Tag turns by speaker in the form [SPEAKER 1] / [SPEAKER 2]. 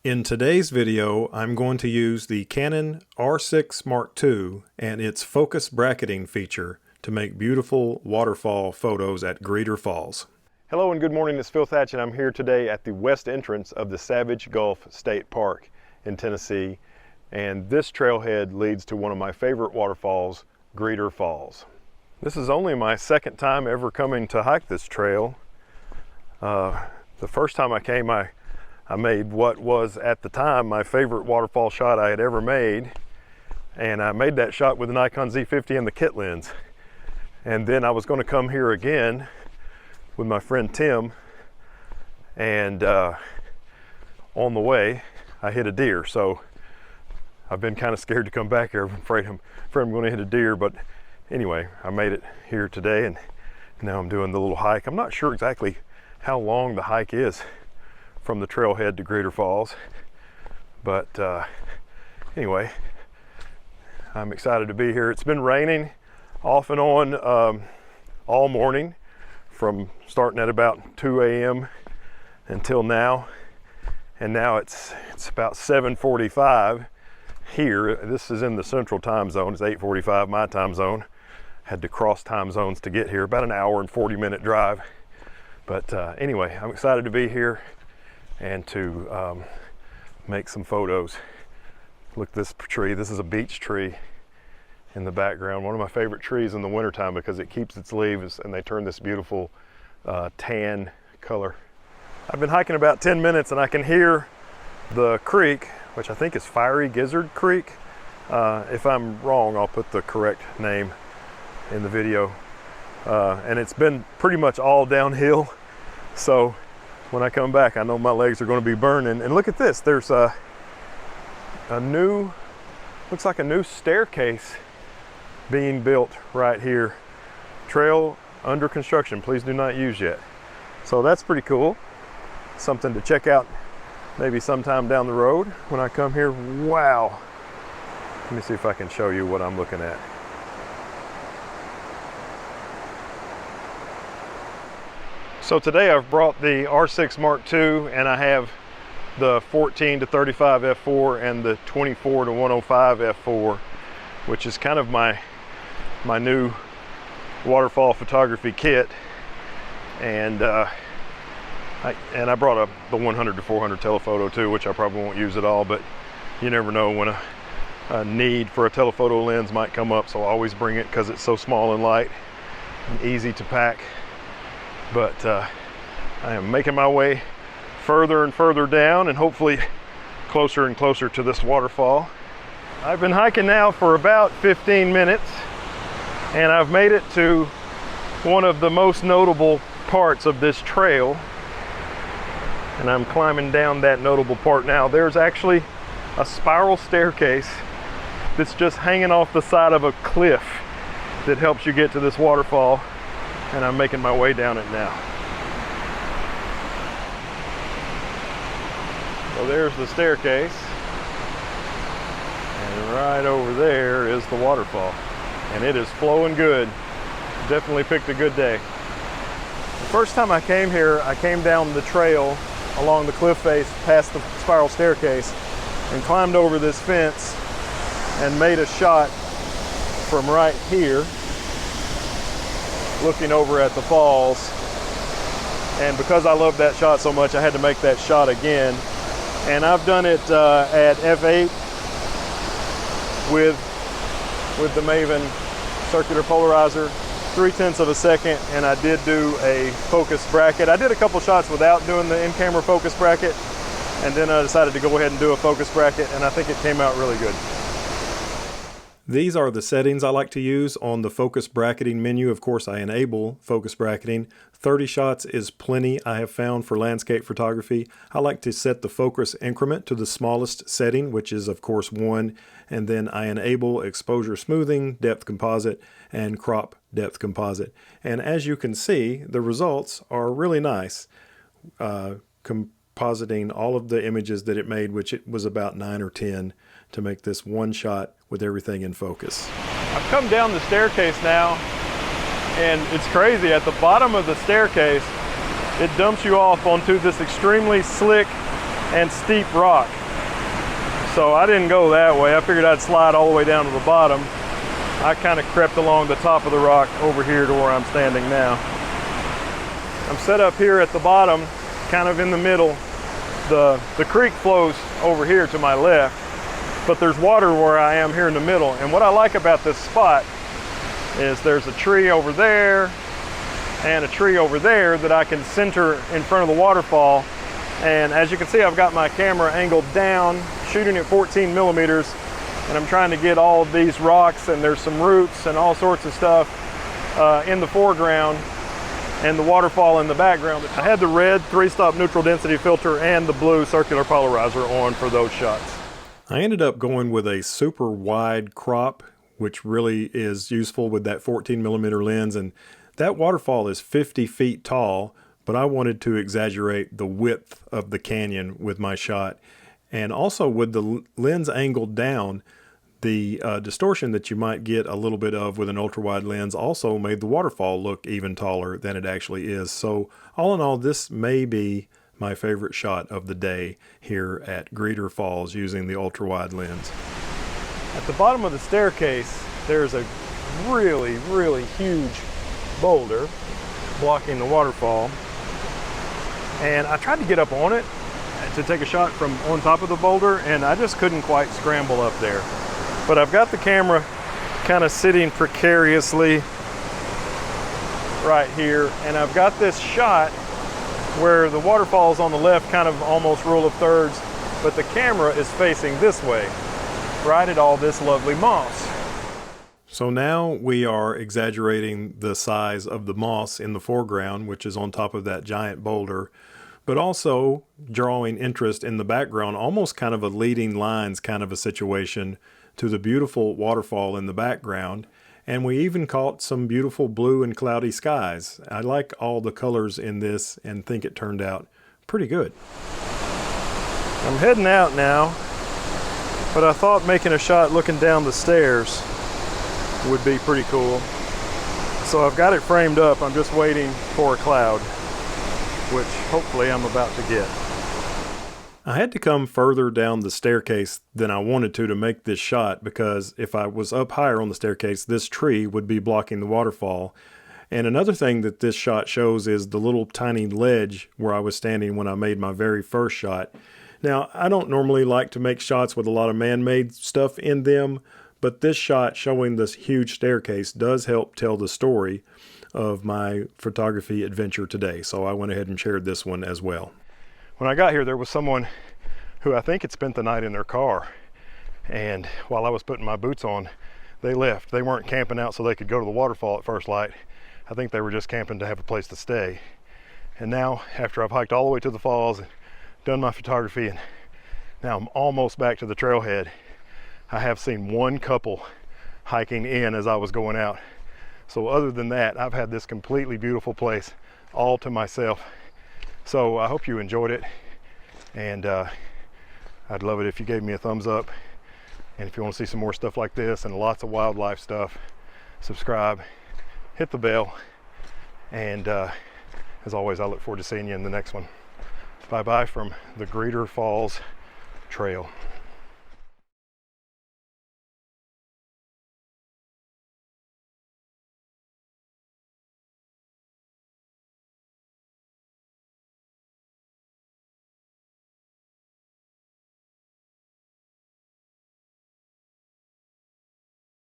[SPEAKER 1] In today's video, I'm going to use the Canon R6 Mark II and its focus bracketing feature to make beautiful waterfall photos at Greeter Falls.
[SPEAKER 2] Hello and good morning, it's Phil Thatch and I'm here today at the west entrance of the Savage Gulf State Park in Tennessee. And this trailhead leads to one of my favorite waterfalls, Greeter Falls. This is only my second time ever coming to hike this trail. The first time I came, I made what was at the time my favorite waterfall shot I had ever made, and I made that shot with the Nikon Z50 and the kit lens. And then I was going to come here again with my friend Tim, and on the way I hit a deer. So I've been kind of scared to come back here. I'm afraid I'm going to hit a deer, but anyway, I made it here today and now I'm doing the little hike. I'm not sure exactly how long the hike is from the trailhead to Greeter Falls, but anyway, I'm excited to be here. It's been raining off and on all morning, from starting at about 2 a.m. until now, and now it's about 7:45 here. This is in the central time zone. It's 8:45 my time zone. Had to cross time zones to get here, about an hour and 40-minute drive. But anyway, I'm excited to be here and to make some photos. Look at this tree. This is a beech tree in the background. One of my favorite trees in the wintertime because it keeps its leaves and they turn this beautiful tan color. I've been hiking about 10 minutes and I can hear the creek, which I think is Fiery Gizzard Creek. If I'm wrong, I'll put the correct name in the video. And it's been pretty much all downhill. So when I come back, I know my legs are going to be burning. And look at this, there's a new, looks like a new staircase being built right here. Trail under construction, please do not use yet. So that's pretty cool. Something to check out maybe sometime down the road when I come here. Wow. Let me see if I can show you what I'm looking at. So today I've brought the R6 Mark II and I have the 14 to 35 f4 and the 24 to 105 f4, which is kind of my new waterfall photography kit. And I brought the 100 to 400 telephoto too, which I probably won't use at all, but you never know when a need for a telephoto lens might come up, so I always bring it because it's so small and light and easy to pack. But I am making my way further and further down and hopefully closer and closer to this waterfall. I've been hiking now for about 15 minutes and I've made it to one of the most notable parts of this trail, and I'm climbing down that notable part now. There's actually a spiral staircase that's just hanging off the side of a cliff that helps you get to this waterfall, and I'm making my way down it now. So there's the staircase, and right over there is the waterfall, and it is flowing good. Definitely picked a good day. The first time I came here, I came down the trail along the cliff face past the spiral staircase and climbed over this fence and made a shot from right here looking over at the falls. And because I love that shot so much, I had to make that shot again. And I've done it at f8 with the Maven circular polarizer, 0.3 of a second, and I did do a focus bracket. I did a couple shots without doing the in-camera focus bracket, and then I decided to go ahead and do a focus bracket, and I think it came out really good.
[SPEAKER 1] These are the settings I like to use on the focus bracketing menu. Of course, I enable focus bracketing. 30 shots is plenty, I have found, for landscape photography. I like to set the focus increment to the smallest setting, which is of course 1, and then I enable exposure smoothing, depth composite, and crop depth composite. And as you can see, the results are really nice. Compositing all of the images that it made, which it was about 9 or 10 to make this one shot with everything in focus.
[SPEAKER 2] I've come down the staircase now, and it's crazy. At the bottom of the staircase, it dumps you off onto this extremely slick and steep rock. So I didn't go that way. I figured I'd slide all the way down to the bottom. I kind of crept along the top of the rock over here to where I'm standing now. I'm set up here at the bottom, kind of in the middle. The creek flows over here to my left, but there's water where I am here in the middle. And what I like about this spot is there's a tree over there and a tree over there that I can center in front of the waterfall. And as you can see, I've got my camera angled down, shooting at 14 millimeters, and I'm trying to get all of these rocks, and there's some roots and all sorts of stuff in the foreground and the waterfall in the background. I had the red 3-stop neutral density filter and the blue circular polarizer on for those shots.
[SPEAKER 1] I ended up going with a super wide crop, which really is useful with that 14 millimeter lens. And that waterfall is 50 feet tall, but I wanted to exaggerate the width of the canyon with my shot. And also with the lens angled down, the distortion that you might get a little bit of with an ultra-wide lens also made the waterfall look even taller than it actually is. So all in all, this may be my favorite shot of the day here at Greeter Falls using the ultra-wide lens.
[SPEAKER 2] At the bottom of the staircase, there's a really, really huge boulder blocking the waterfall. And I tried to get up on it to take a shot from on top of the boulder, and I just couldn't quite scramble up there. But I've got the camera kind of sitting precariously right here, and I've got this shot where the waterfall is on the left, kind of almost rule of thirds, but the camera is facing this way, right at all this lovely moss.
[SPEAKER 1] So now we are exaggerating the size of the moss in the foreground, which is on top of that giant boulder, but also drawing interest in the background, almost kind of a leading lines kind of a situation to the beautiful waterfall in the background. And we even caught some beautiful blue and cloudy skies. I like all the colors in this and think it turned out pretty good.
[SPEAKER 2] I'm heading out now, but I thought making a shot looking down the stairs would be pretty cool. So I've got it framed up. I'm just waiting for a cloud, which hopefully I'm about to get.
[SPEAKER 1] I had to come further down the staircase than I wanted to make this shot, because if I was up higher on the staircase, this tree would be blocking the waterfall. And another thing that this shot shows is the little tiny ledge where I was standing when I made my very first shot. Now, I don't normally like to make shots with a lot of man-made stuff in them, but this shot showing this huge staircase does help tell the story of my photography adventure today. So I went ahead and shared this one as well.
[SPEAKER 2] When I got here, there was someone who I think had spent the night in their car. And while I was putting my boots on, they left. They weren't camping out so they could go to the waterfall at first light. I think they were just camping to have a place to stay. And now, after I've hiked all the way to the falls and done my photography, and now I'm almost back to the trailhead, I have seen one couple hiking in as I was going out. So other than that, I've had this completely beautiful place all to myself. So I hope you enjoyed it, and I'd love it if you gave me a thumbs up. And if you want to see some more stuff like this and lots of wildlife stuff, subscribe, hit the bell, and as always, I look forward to seeing you in the next one. Bye-bye from the Greeter Falls Trail.